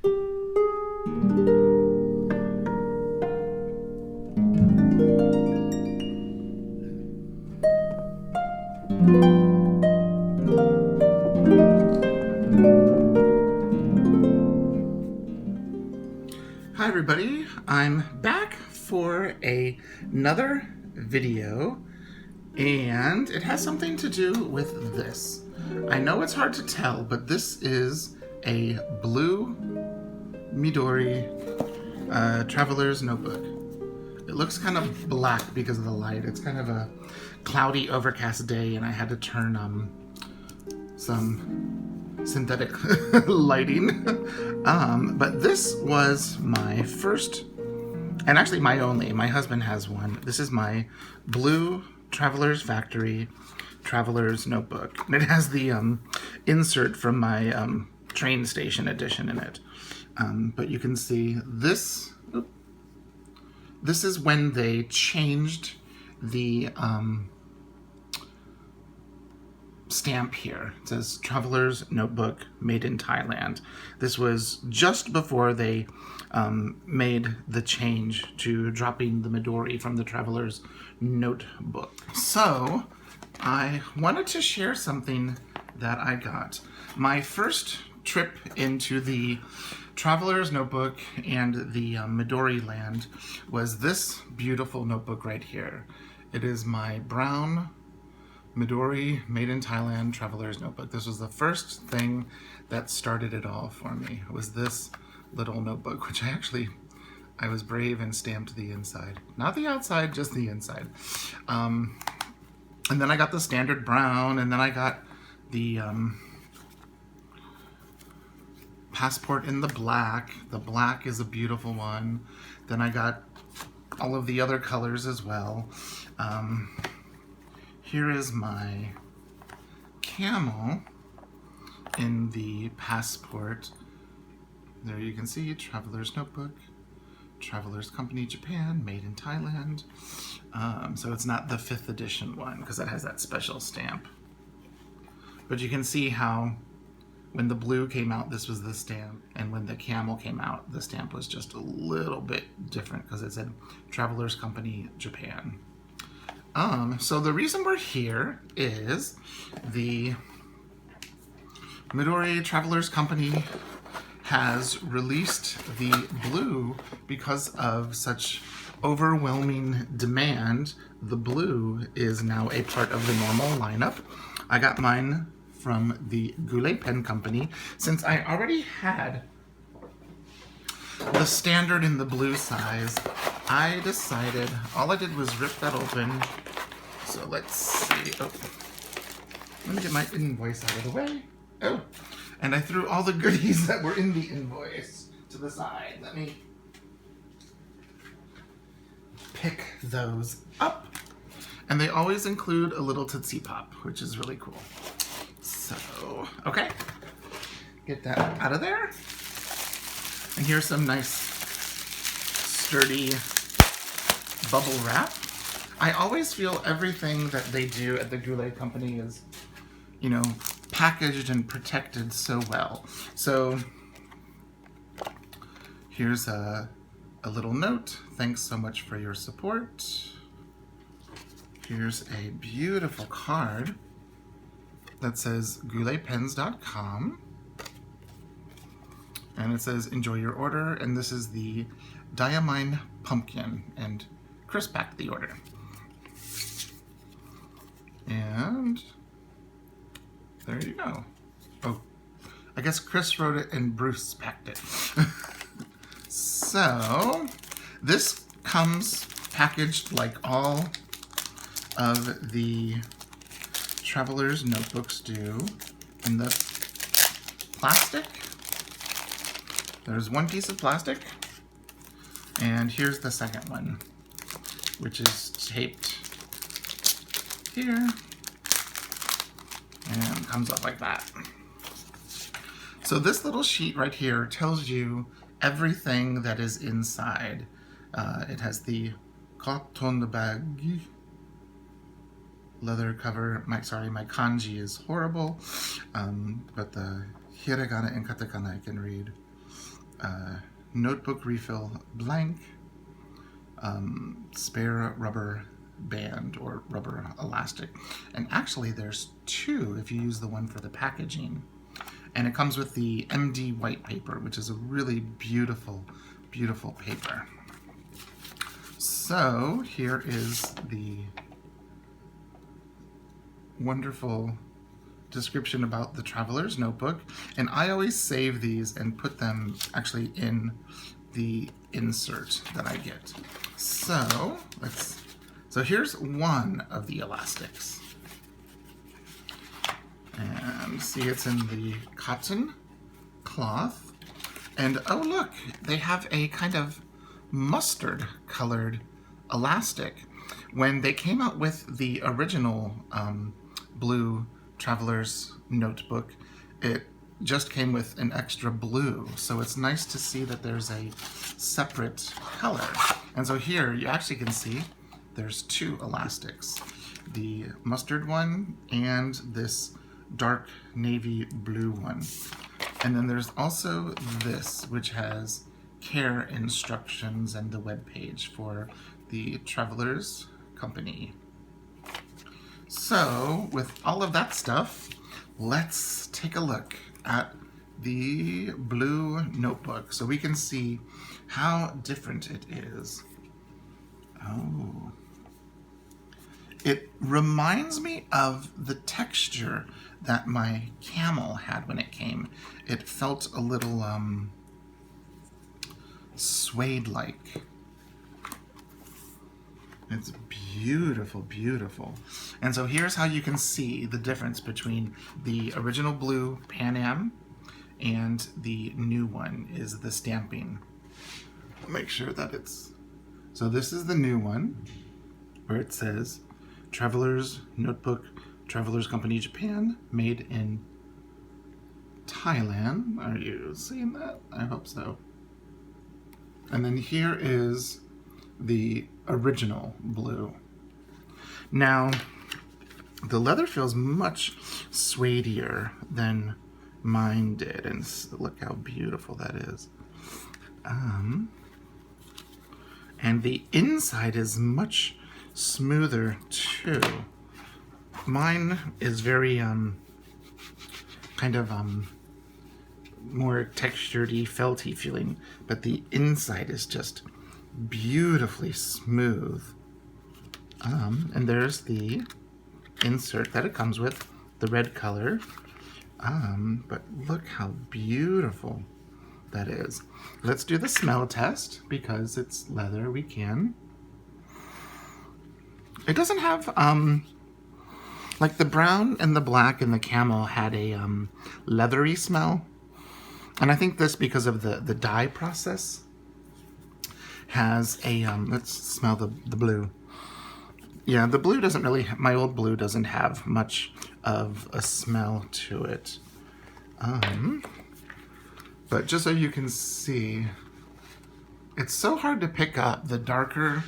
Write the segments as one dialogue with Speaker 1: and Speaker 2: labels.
Speaker 1: Hi everybody, I'm back for another video, and it has something to do with this. I know it's hard to tell, but this is a blue Midori traveler's notebook. It looks kind of black because of the light. It's kind of a cloudy, overcast day, and I had to turn some synthetic lighting. But this was my first, and actually my only, my husband has one. This is my blue Traveler's Factory Traveler's Notebook. And it has the insert from my train station edition in it. But you can see this, this is when they changed the stamp here. It says Traveler's Notebook made in Thailand. This was just before they made the change to dropping the Midori from the Traveler's Notebook. So I wanted to share something that I got. My first trip into the Traveler's Notebook and the Midori land was this beautiful notebook right here. It is my brown Midori made in Thailand Traveler's Notebook. This was the first thing that started it all for me. It was this little notebook, which I was brave and stamped the inside. Not the outside, just the inside. And then I got the standard brown, and then I got the passport in the black. The black is a beautiful one. Then I got all of the other colors as well. Here is my camel in the passport. There you can see Traveler's Notebook, Traveler's Company Japan, made in Thailand. So it's not the 5th edition one because that has that special stamp. But you can see how when the blue came out, this was the stamp. And when the camel came out, the stamp was just a little bit different because it said Traveler's Company Japan. So the reason we're here is the Midori Traveler's Company has released the blue because of such overwhelming demand. The blue is now a part of the normal lineup. I got mine from the Goulet Pen company. Since I already had the standard in the blue size, I decided all I did was rip that open. So let's see. Oh, let me get my invoice out of the way. Oh, and I threw all the goodies that were in the invoice to the side. Let me pick those up. And they always include a little Tootsie Pop, which is really cool. So, okay. Get that out of there. And here's some nice, sturdy bubble wrap. I always feel everything that they do at the Goulet company is, you know, packaged and protected so well. So here's a little note. Thanks so much for your support. Here's a beautiful card that says gouletpens.com. And it says, enjoy your order. And this is the Diamine Pumpkin. And Chris packed the order. And there you go. Oh, I guess Chris wrote it and Bruce packed it. So this comes packaged like all of the Traveler's Notebooks do in the plastic. There's one piece of plastic, and here's the second one, which is taped here and comes up like that. So this little sheet right here tells you everything that is inside. It has the cotton bag, leather cover. My kanji is horrible, but the hiragana and katakana I can read. notebook refill blank, spare rubber band or rubber elastic. And actually there's two if you use the one for the packaging. And it comes with the MD white paper, which is a really beautiful, beautiful paper. So here is the wonderful description about the Traveler's Notebook. And I always save these and put them actually in the insert that I get. So here's one of the elastics. And see, it's in the cotton cloth. And oh look, they have a kind of mustard colored elastic. When they came out with the original blue Traveler's Notebook, it just came with an extra blue. So it's nice to see that there's a separate color. And so here you actually can see there's two elastics. The mustard one and this dark navy blue one. And then there's also this, which has care instructions and the web page for the Travelers Company. So with all of that stuff, let's take a look at the blue notebook so we can see how different it is. Oh. It reminds me of the texture that my camel had when it came. It felt a little suede-like. It's beautiful, beautiful. And so here's how you can see the difference between the original blue Pan Am and the new one is the stamping. Make sure that it's... So this is the new one where it says Traveler's Notebook, Travelers Company Japan, made in Thailand. Are you seeing that? I hope so. And then here is the original blue. Now, the leather feels much suedier than mine did, and look how beautiful that is. And the inside is much smoother too. Mine is very kind of more textured-y, felty feeling, but the inside is just beautifully smooth. And there's the insert that it comes with, the red color. But look how beautiful that is. Let's do the smell test because it's leather. We can. It doesn't have like the brown and the black and the camel had a leathery smell, and I think this because of the dye process has a let's smell the blue. Yeah, the blue doesn't really, my old blue doesn't have much of a smell to it. But just so you can see, it's so hard to pick up the darker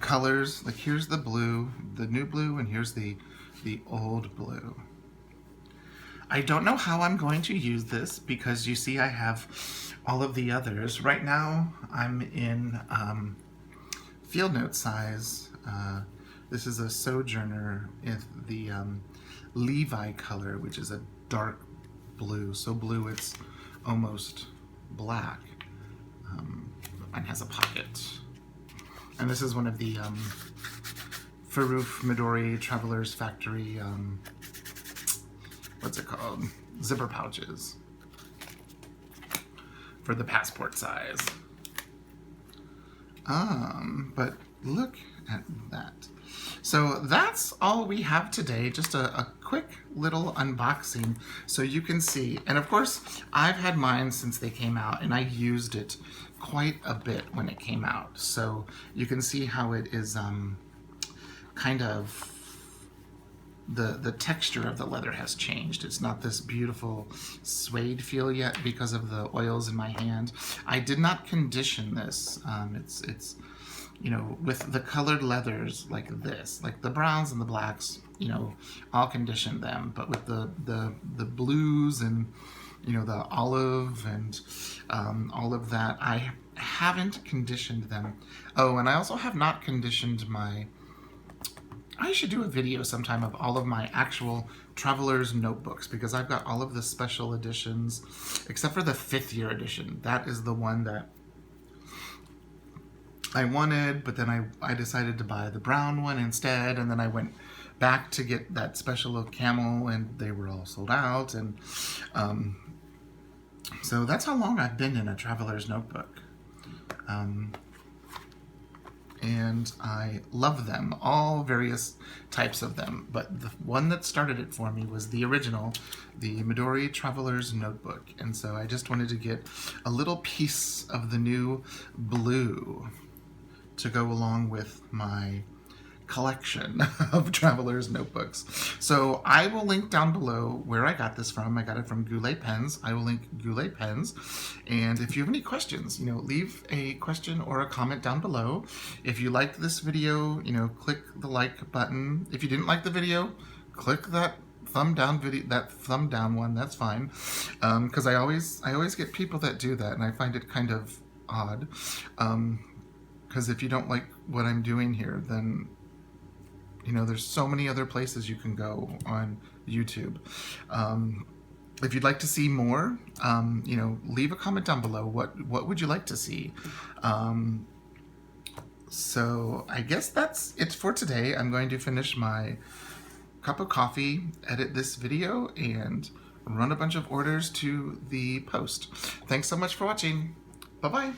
Speaker 1: colors. Like here's the blue, the new blue, and here's the old blue. I don't know how I'm going to use this because you see I have all of the others. Right now I'm in field note size. This is a Sojourner with the Levi color, which is a dark blue. So blue it's almost black. Mine has a pocket. And this is one of the Faroof Midori Travelers Factory, what's it called? Zipper pouches for the passport size. But look at that. So that's all we have today, just a quick little unboxing so you can see. And of course, I've had mine since they came out and I used it quite a bit when it came out. So you can see how it is kind of, the texture of the leather has changed. It's not this beautiful suede feel yet because of the oils in my hand. I did not condition this. It's you know, with the colored leathers like this, like the browns and the blacks, you know, I'll condition them. But with the blues and the olive and all of that. I haven't conditioned them. Oh, and I also have not conditioned my... I should do a video sometime of all of my actual traveler's notebooks, because I've got all of the special editions, except for the 5th year edition. That is the one that I wanted, but then I decided to buy the brown one instead, and then I went back to get that special of camel, and they were all sold out, and so that's how long I've been in a traveler's notebook. And I love them, all various types of them, but the one that started it for me was the original, the Midori Traveler's Notebook, and so I just wanted to get a little piece of the new blue to go along with my collection of traveler's notebooks. So I will link down below where I got this from. I got it from Goulet Pens. I will link Goulet Pens. And if you have any questions, leave a question or a comment down below. If you liked this video, click the like button. If you didn't like the video, click that thumb down one. That's fine. Because I always get people that do that, and I find it kind of odd. Because if you don't like what I'm doing here, then there's so many other places you can go on YouTube. If you'd like to see more, leave a comment down below. What would you like to see? So I guess that's it for today. I'm going to finish my cup of coffee, edit this video, and run a bunch of orders to the post. Thanks so much for watching. Bye-bye.